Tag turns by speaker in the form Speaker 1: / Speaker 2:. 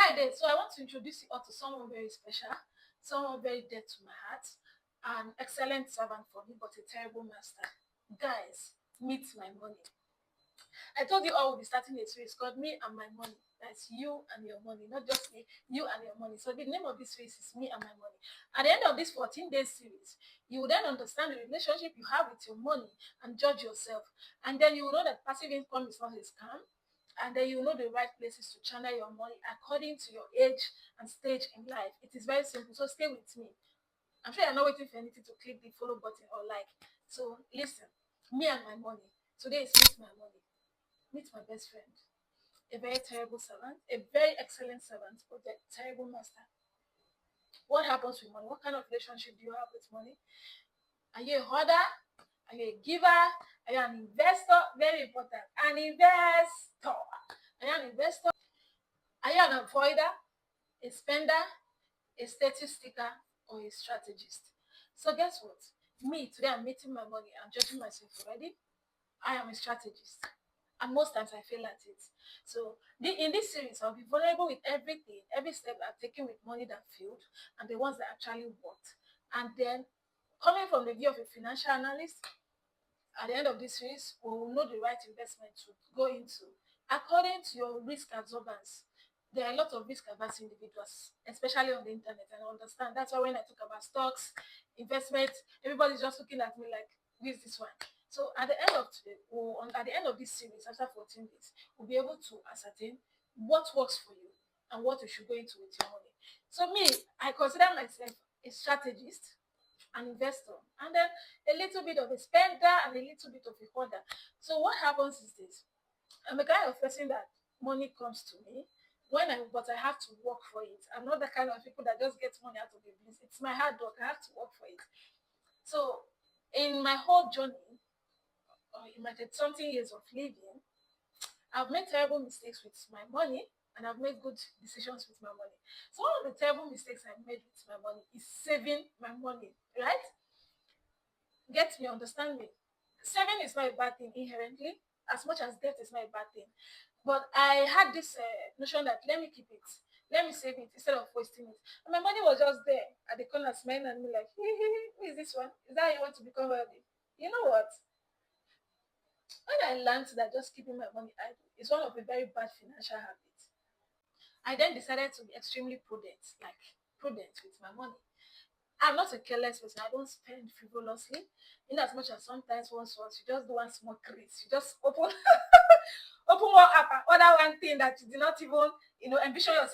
Speaker 1: Hi there. So I want to introduce you all to someone very special, someone very dear to my heart, an excellent servant for me, but a terrible master. Guys, meet my money. I told you all we'll be starting a series called Me and My Money. That's you and your money, not just me, you and your money. So the name of this series is Me and My Money. At the end of this 14-day series, you will then understand the relationship you have with your money and judge yourself. And then you will know that passive income is not a scam. And then you know the right places to channel your money according to your age and stage in life. It is very simple. So stay with me. I'm sure you're not waiting for anything to click the follow button or like. So listen, me and my money. Today is meet my money. Meet my best friend. A very terrible servant, a very excellent servant, but a terrible master. What happens with money? What kind of relationship do you have with money? Are you a hoarder? Are you a giver? Are you an investor? Very important. An investor. Are you an investor? Are you an avoider, a spender, a status sticker, or a strategist? So guess what? Me, today I'm meeting my money. I'm judging myself already. I am a strategist. And most times I fail at it. So in this series, I'll be vulnerable with everything, every step I've taken with money that failed and the ones that actually worked. And then coming from the view of a financial analyst, at the end of this series, we will know the right investment to go into according to your risk absorbance. There are a lot of risk averse individuals, especially on the internet, and I understand. That's why when I talk about stocks, investment, everybody's just looking at me like, who is this one? So at the end of today, or at the end of this series, after 14 days, we'll be able to ascertain what works for you and what you should go into with your money. So me, I consider myself a strategist, an investor, and then a little bit of a spender and a little bit of a hoarder. So what happens is this: I'm a kind of person that money comes to me but I have to work for it. I'm not the kind of people that just get money out of the bliss. It's my hard work. I have to work for it. So in my whole journey, or in my 30 something years of living, I've made terrible mistakes with my money and I've made good decisions with my money. So one of the terrible mistakes I've made with my money is saving my money, right? Get me, understand me. Saving is not a bad thing inherently, as much as debt is not a bad thing. But I had this notion that let me keep it, let me save it instead of wasting it. And my money was just there at the corner smiling at me like, who is this one? Is that how you want to become wealthy? You know what? When I learned that just keeping my money idle is one of the very bad financial habits, I then decided to be extremely prudent, like prudent with my money. I'm not a careless person. I don't spend frivolously. In as much as sometimes once you just do one small crease, you just open open one app and order one thing that you did not even envision yourself